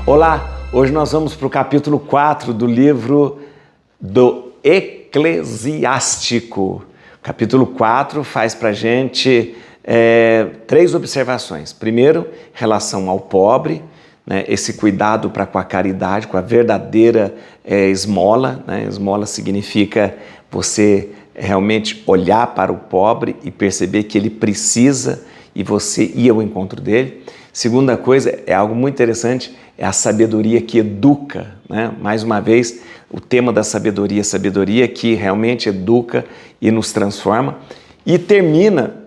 Olá, hoje nós vamos para o capítulo 4 do livro do Eclesiástico. O capítulo 4 faz para a gente 3 observações. Primeiro, em relação ao pobre, né, esse cuidado para com a caridade, com a verdadeira esmola. Né? Esmola significa você realmente olhar para o pobre e perceber que ele precisa e você ir ao encontro dele. Segunda coisa, é algo muito interessante, é a sabedoria que educa, né? Mais uma vez, o tema da sabedoria, sabedoria que realmente educa e nos transforma. E termina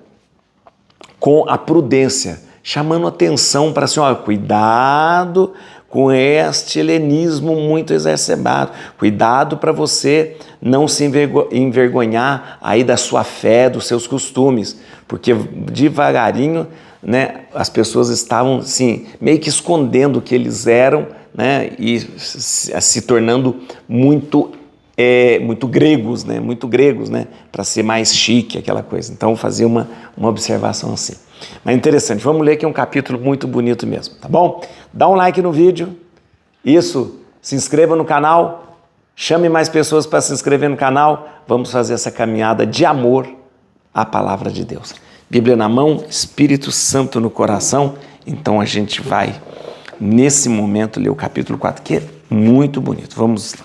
com a prudência, chamando atenção para assim, cuidado com este helenismo muito exacerbado, cuidado para você não se envergonhar aí da sua fé, dos seus costumes, porque devagarinho, né, as pessoas estavam assim, meio que escondendo o que eles eram, né, e se tornando muito gregos, né, para ser mais chique, aquela coisa. Então, fazer uma observação assim. Mas interessante, vamos ler que é um capítulo muito bonito mesmo, tá bom? Dá um like no vídeo, isso, se inscreva no canal, chame mais pessoas para se inscrever no canal, vamos fazer essa caminhada de amor à palavra de Deus. Bíblia na mão, Espírito Santo no coração, então a gente vai, nesse momento, ler o capítulo 4, que é muito bonito. Vamos lá.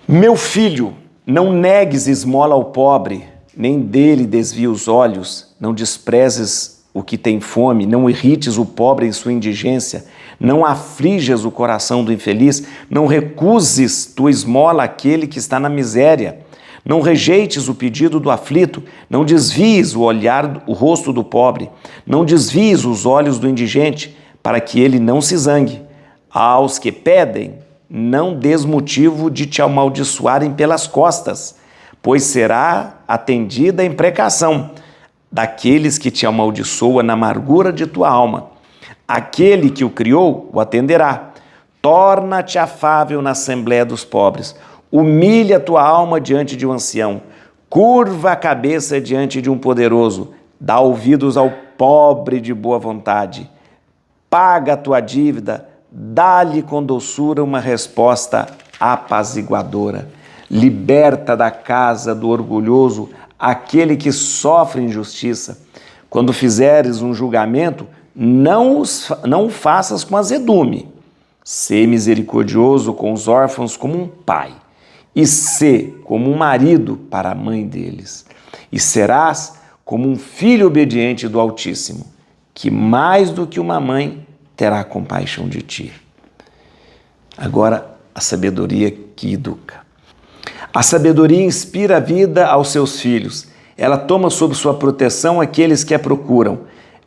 Meu filho, não negues esmola ao pobre, nem dele desvie os olhos, não desprezes o que tem fome, não irrites o pobre em sua indigência, não aflijas o coração do infeliz, não recuses tua esmola àquele que está na miséria. Não rejeites o pedido do aflito, não desvies o olhar, o rosto do pobre, não desvies os olhos do indigente, para que ele não se zangue. Aos que pedem, não des motivo de te amaldiçoarem pelas costas, pois será atendida a imprecação daqueles que te amaldiçoam na amargura de tua alma. Aquele que o criou o atenderá. Torna-te afável na assembléia dos pobres. Humilha a tua alma diante de um ancião, curva a cabeça diante de um poderoso, dá ouvidos ao pobre de boa vontade, paga a tua dívida, dá-lhe com doçura uma resposta apaziguadora, liberta da casa do orgulhoso aquele que sofre injustiça. Quando fizeres um julgamento, não o faças com azedume, sê misericordioso com os órfãos como um pai, e sê como um marido para a mãe deles, e serás como um filho obediente do Altíssimo, que mais do que uma mãe terá compaixão de ti. Agora, a sabedoria que educa. A sabedoria inspira a vida aos seus filhos, ela toma sob sua proteção aqueles que a procuram,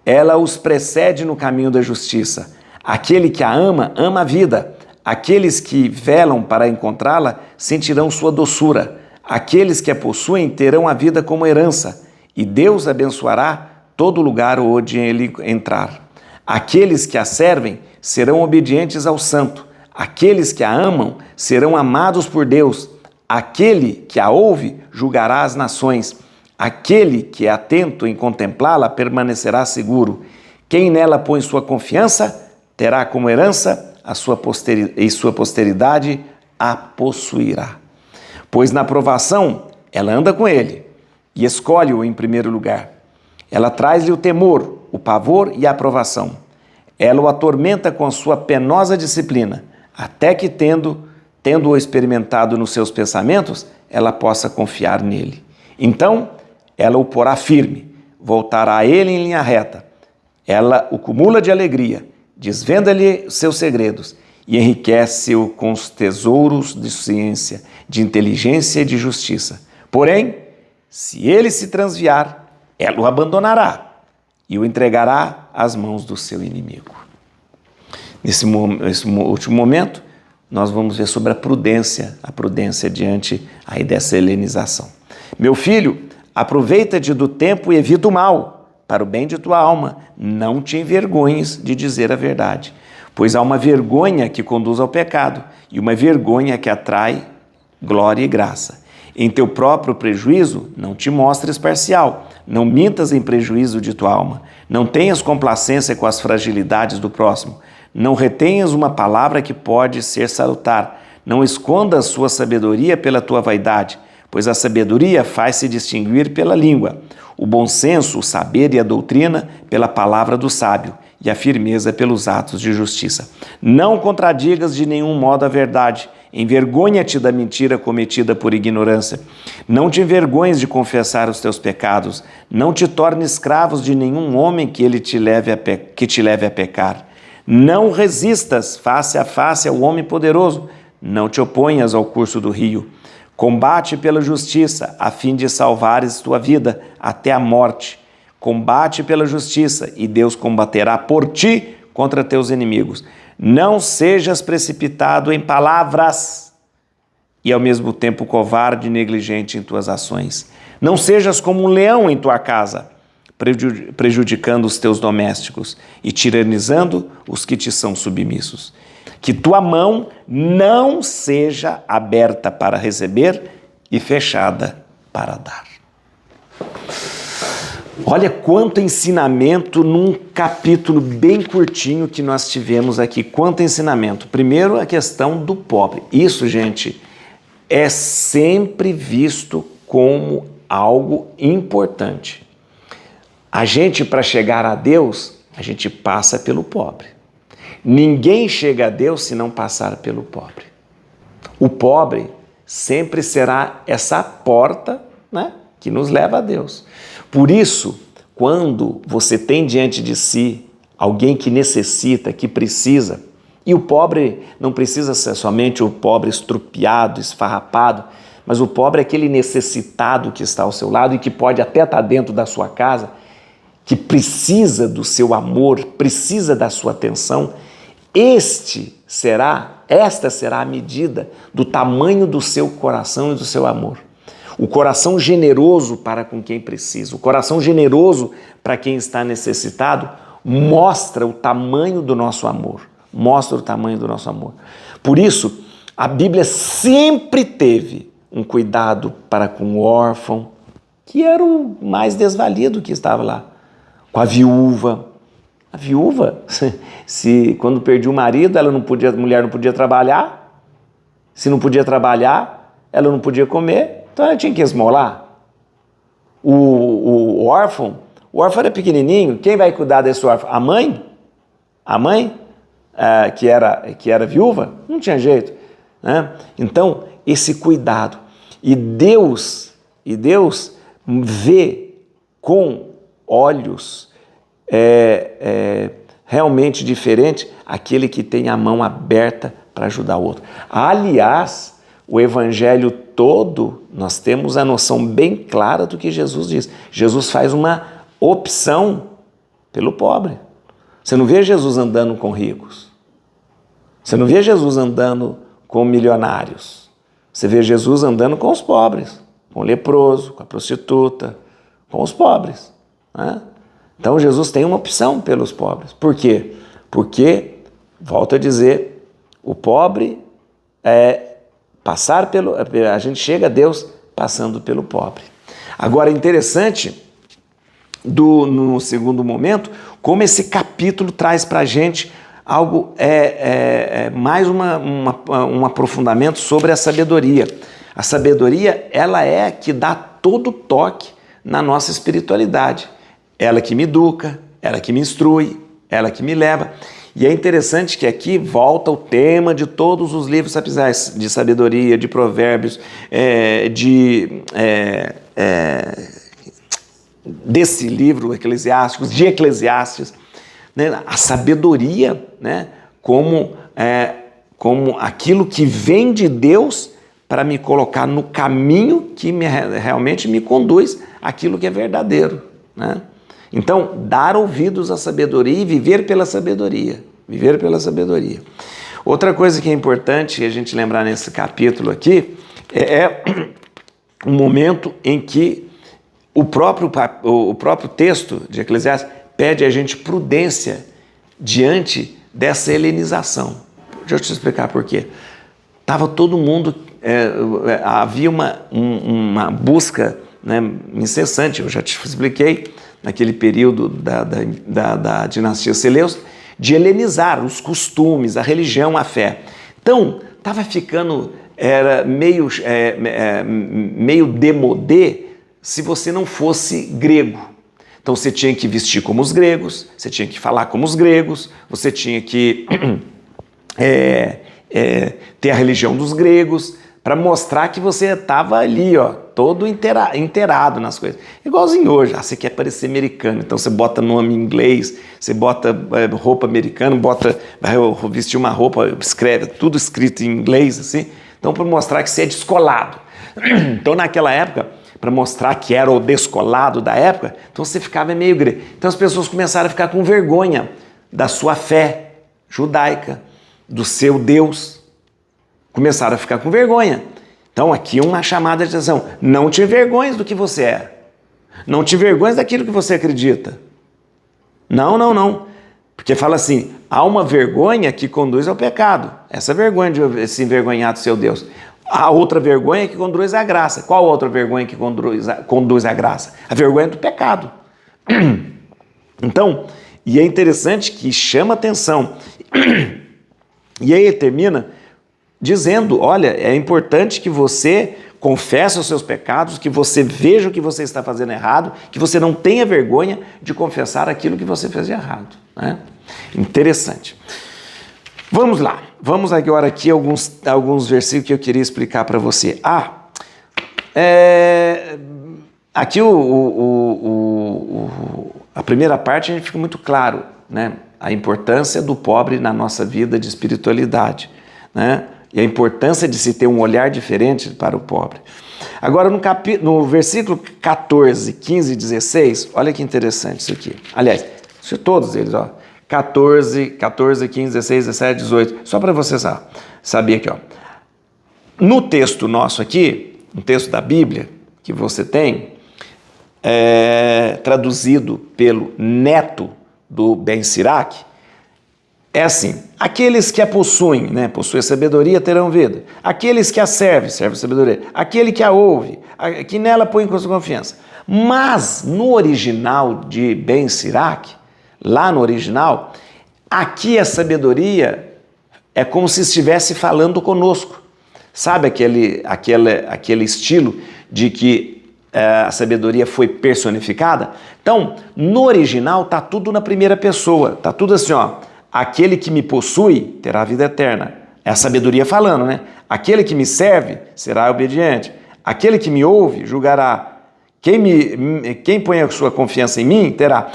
ela os precede no caminho da justiça. Aquele que a ama, ama a vida. Aqueles que velam para encontrá-la sentirão sua doçura. Aqueles que a possuem terão a vida como herança, e Deus abençoará todo lugar onde ele entrar. Aqueles que a servem serão obedientes ao Santo. Aqueles que a amam serão amados por Deus. Aquele que a ouve julgará as nações. Aquele que é atento em contemplá-la permanecerá seguro. Quem nela põe sua confiança terá como herança sua posteridade a possuirá. Pois na provação ela anda com ele e escolhe-o em primeiro lugar. Ela traz-lhe o temor, o pavor e a aprovação. Ela o atormenta com a sua penosa disciplina, até que, tendo-o experimentado nos seus pensamentos, ela possa confiar nele. Então, ela o porá firme, voltará a ele em linha reta. Ela o cumula de alegria, desvenda-lhe seus segredos e enriquece-o com os tesouros de ciência, de inteligência e de justiça. Porém, se ele se transviar, ela o abandonará e o entregará às mãos do seu inimigo. Nesse último momento, nós vamos ver sobre a prudência diante aí dessa helenização. Meu filho, aproveita-te do tempo e evita o mal, para o bem de tua alma, não te envergonhes de dizer a verdade, pois há uma vergonha que conduz ao pecado e uma vergonha que atrai glória e graça. Em teu próprio prejuízo, não te mostres parcial, não mintas em prejuízo de tua alma, não tenhas complacência com as fragilidades do próximo, Não retenhas uma palavra que pode ser salutar. Não escondas sua sabedoria pela tua vaidade, pois a sabedoria faz-se distinguir pela língua, o bom senso, o saber e a doutrina pela palavra do sábio, e a firmeza pelos atos de justiça. Não contradigas de nenhum modo a verdade, envergonha-te da mentira cometida por ignorância. Não te envergonhes de confessar os teus pecados, não te tornes escravos de nenhum homem que te leve a pecar. Não resistas face a face ao homem poderoso, não te oponhas ao curso do rio. Combate pela justiça, a fim de salvares tua vida até a morte. Combate pela justiça, e Deus combaterá por ti contra teus inimigos. Não sejas precipitado em palavras e ao mesmo tempo covarde e negligente em tuas ações. Não sejas como um leão em tua casa, prejudicando os teus domésticos e tiranizando os que te são submissos. Que tua mão não seja aberta para receber e fechada para dar. Olha quanto ensinamento num capítulo bem curtinho que nós tivemos aqui. Quanto ensinamento. Primeiro, a questão do pobre. Isso, gente, é sempre visto como algo importante. A gente, para chegar a Deus, a gente passa pelo pobre. Ninguém chega a Deus se não passar pelo pobre. O pobre sempre será essa porta, né, que nos leva a Deus. Por isso, quando você tem diante de si alguém que necessita, que precisa, e o pobre não precisa ser somente o pobre estrupiado, esfarrapado, mas o pobre é aquele necessitado que está ao seu lado e que pode até estar dentro da sua casa, que precisa do seu amor, precisa da sua atenção. Esta será a medida do tamanho do seu coração e do seu amor. O coração generoso para com quem precisa, o coração generoso para quem está necessitado, mostra o tamanho do nosso amor. Mostra o tamanho do nosso amor. Por isso, a Bíblia sempre teve um cuidado para com o órfão, que era o mais desvalido que estava lá, com a viúva. A viúva, quando perdia o marido, a mulher não podia trabalhar. Se não podia trabalhar, ela não podia comer. Então ela tinha que esmolar. O órfão era pequenininho. Quem vai cuidar desse órfão? A mãe? A mãe, que era viúva? Não tinha jeito, né? Então, esse cuidado. E Deus vê com olhos realmente diferentes aquele que tem a mão aberta para ajudar o outro. Aliás, o evangelho todo, nós temos a noção bem clara do que Jesus diz. Jesus faz uma opção pelo pobre. Você não vê Jesus andando com ricos. Você não vê Jesus andando com milionários. Você vê Jesus andando com os pobres, com o leproso, com a prostituta, com os pobres, né? Então Jesus tem uma opção pelos pobres. Por quê? Porque, volto a dizer, o pobre a gente chega a Deus passando pelo pobre. Agora, é interessante, no segundo momento, como esse capítulo traz para a gente algo, mais um aprofundamento sobre a sabedoria. A sabedoria, ela é a que dá todo o toque na nossa espiritualidade. Ela que me educa, ela que me instrui, ela que me leva. E é interessante que aqui volta o tema de todos os livros sapienciais, de sabedoria, de provérbios, desse livro Eclesiásticos, de Eclesiastes, né? A sabedoria, né? como aquilo que vem de Deus para me colocar no caminho que realmente me conduz àquilo que é verdadeiro, né? Então, dar ouvidos à sabedoria e viver pela sabedoria. Viver pela sabedoria. Outra coisa que é importante a gente lembrar nesse capítulo aqui é um momento em que o próprio texto de Eclesiastes pede a gente prudência diante dessa helenização. Deixa eu te explicar por quê. Estava todo mundo, havia uma busca, né, incessante, eu já te expliquei, naquele período da dinastia Seleucida, de helenizar os costumes, a religião, a fé. Então, estava ficando, era meio démodé se você não fosse grego. Então você tinha que vestir como os gregos, você tinha que falar como os gregos, você tinha que ter a religião dos gregos, para mostrar que você estava ali, ó, todo inteirado nas coisas. Igualzinho hoje, você quer parecer americano, então você bota nome em inglês, você bota roupa americana, vai vestir uma roupa, escreve tudo escrito em inglês, assim, então para mostrar que você é descolado. Então naquela época, para mostrar que era o descolado da época, então você ficava meio grego. Então as pessoas começaram a ficar com vergonha da sua fé judaica, do seu Deus. Começaram a ficar com vergonha. Então aqui uma chamada de atenção. Não te envergonhes do que você é. Não te envergonhes daquilo que você acredita. Não. Porque fala assim, há uma vergonha que conduz ao pecado. Essa vergonha de se envergonhar do seu Deus. Há outra vergonha que conduz à graça. Qual outra vergonha que conduz à graça? A vergonha do pecado. Então, e é interessante que chama atenção. E aí ele termina dizendo, olha, é importante que você confesse os seus pecados, que você veja o que você está fazendo errado, que você não tenha vergonha de confessar aquilo que você fez de errado. Né? Interessante. Vamos lá, vamos agora aqui alguns versículos que eu queria explicar para você. Aqui a primeira parte a gente fica muito claro, né? A importância do pobre na nossa vida de espiritualidade, né? E a importância de se ter um olhar diferente para o pobre. Agora, no versículo 14, 15 e 16, olha que interessante isso aqui. Aliás, isso é todos eles, ó. 14, 15, 16, 17, 18. Só para você saber aqui, ó. No texto nosso aqui, no texto da Bíblia que você tem, traduzido pelo neto do Ben Sirac, é assim, aqueles que a possuem, né, possuem a sabedoria, terão vida. Aqueles que a servem a sabedoria. Aquele que a ouve, que nela põe com sua confiança. Mas, no original de Ben Sirac, lá no original, aqui a sabedoria é como se estivesse falando conosco. Sabe aquele estilo de que a sabedoria foi personificada? Então, no original está tudo na primeira pessoa, está tudo assim, ó. Aquele que me possui terá a vida eterna. É a sabedoria falando, né? Aquele que me serve será obediente. Aquele que me ouve julgará. Quem põe a sua confiança em mim terá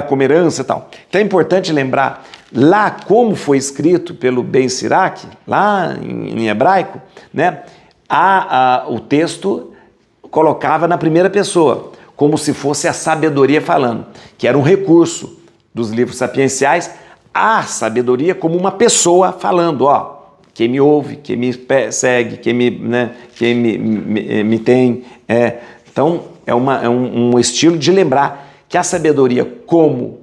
como herança e tal. Então é importante lembrar, lá como foi escrito pelo Ben Sirac, lá em hebraico, né? O texto colocava na primeira pessoa, como se fosse a sabedoria falando, que era um recurso dos livros sapienciais, a sabedoria como uma pessoa falando, ó, quem me ouve, quem me segue, quem me tem. Então, é um estilo de lembrar que a sabedoria como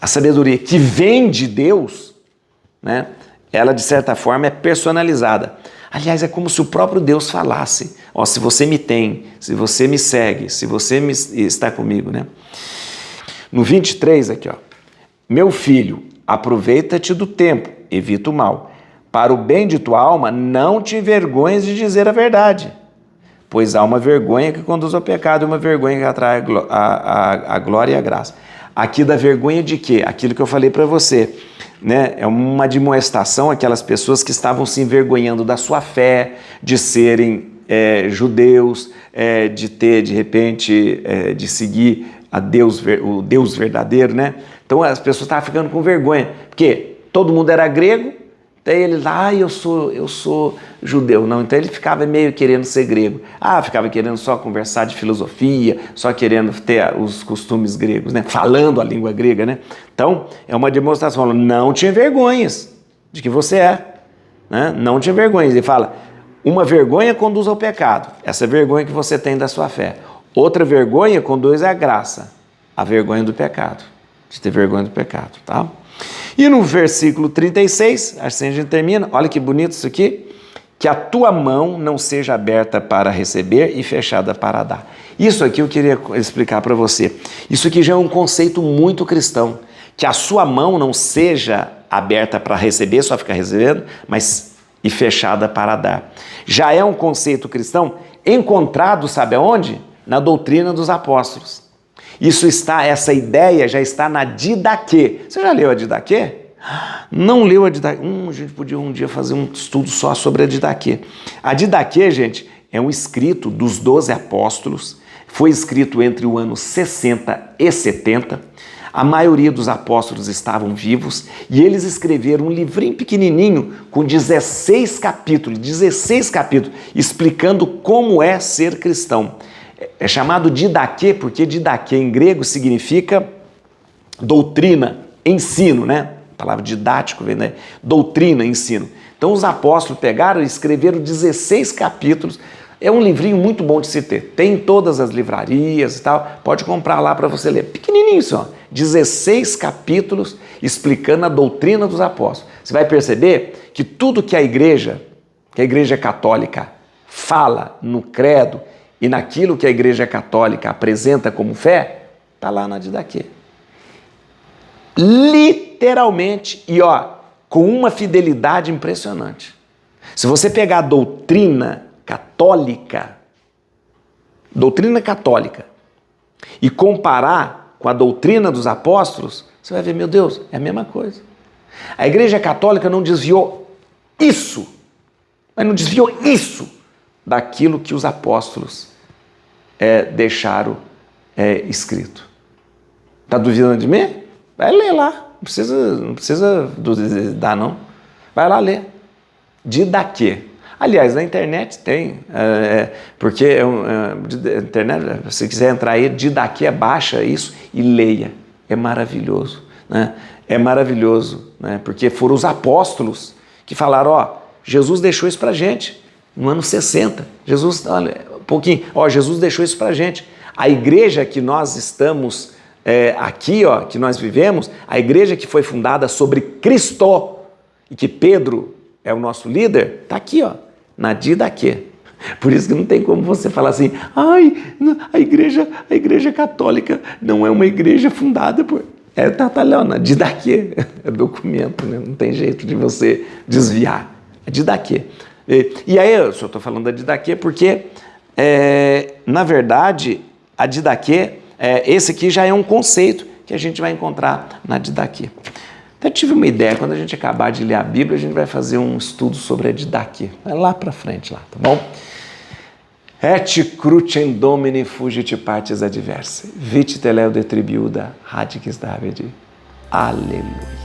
a sabedoria que vem de Deus, né, ela de certa forma é personalizada. Aliás, é como se o próprio Deus falasse, ó, se você me tem, se você me segue, se você está comigo, né? No 23 aqui, ó, meu filho, aproveita-te do tempo, evita o mal. Para o bem de tua alma, não te envergonhes de dizer a verdade, pois há uma vergonha que conduz ao pecado e uma vergonha que atrai a glória e a graça. Aqui da vergonha de quê? Aquilo que eu falei para você, né? É uma admoestação àquelas pessoas que estavam se envergonhando da sua fé, de serem judeus, de ter, de repente, de seguir o Deus verdadeiro, né? Então as pessoas estavam ficando com vergonha, porque todo mundo era grego, daí ele lá, eu sou judeu. Não, então ele ficava meio querendo ser grego. Ficava querendo só conversar de filosofia, só querendo ter os costumes gregos, né? Falando a língua grega, né? Então, é uma demonstração, falando, não te envergonhes de que você é, né? Não te envergonhes. Ele fala, uma vergonha conduz ao pecado, essa vergonha que você tem da sua fé. Outra vergonha conduz à graça, a vergonha do pecado, de ter vergonha do pecado, tá? E no versículo 36, assim a gente termina, olha que bonito isso aqui, que a tua mão não seja aberta para receber e fechada para dar. Isso aqui eu queria explicar para você. Isso aqui já é um conceito muito cristão, que a sua mão não seja aberta para receber, só ficar recebendo, mas e fechada para dar. Já é um conceito cristão encontrado, sabe aonde? Na doutrina dos apóstolos. Essa ideia já está na Didaquê. Você já leu a Didaquê? Não leu a Didaquê? A gente podia um dia fazer um estudo só sobre a Didaquê. A Didaquê, gente, é um escrito dos 12 apóstolos, foi escrito entre o ano 60 e 70, a maioria dos apóstolos estavam vivos e eles escreveram um livrinho pequenininho com 16 capítulos, explicando como é ser cristão. É chamado Didaquê porque Didaquê em grego significa doutrina, ensino, né? A palavra didático vem, né? Doutrina, ensino. Então os apóstolos pegaram e escreveram 16 capítulos. É um livrinho muito bom de se ter. Tem em todas as livrarias e tal. Pode comprar lá para você ler. Pequenininho só. 16 capítulos explicando a doutrina dos apóstolos. Você vai perceber que tudo que a igreja católica fala no credo e naquilo que a igreja católica apresenta como fé, está lá na Didaquê. Literalmente, e com uma fidelidade impressionante. Se você pegar a doutrina católica, e comparar com a doutrina dos apóstolos, você vai ver, meu Deus, é a mesma coisa. A igreja católica não desviou isso, daquilo que os apóstolos deixaram escrito. Está duvidando de mim? Vai ler lá, não precisa duvidar não. Vai lá ler. Didaquê. Aliás, na internet tem, porque internet, se você quiser entrar aí, Didaquê, baixa isso e leia. É maravilhoso, né? É maravilhoso, né? Porque foram os apóstolos que falaram, Jesus deixou isso pra gente, no ano 60. Jesus deixou isso pra gente. A igreja que nós estamos aqui, que nós vivemos, a igreja que foi fundada sobre Cristo e que Pedro é o nosso líder, está aqui, na Didaquê. Por isso que não tem como você falar assim, a igreja católica não é uma igreja fundada por... Tá lá, na Didaquê, é documento, né? Não tem jeito de você desviar. É Didaquê. E aí, eu só estou falando da Didaquê porque, na verdade, a Didaquê, esse aqui já é um conceito que a gente vai encontrar na Didaquê. Até tive uma ideia, quando a gente acabar de ler a Bíblia, a gente vai fazer um estudo sobre a Didaquê. Vai lá para frente, tá bom? Et crucem domini fugit partes adversae, vit teleo detribiuda radix Davidi. Aleluia.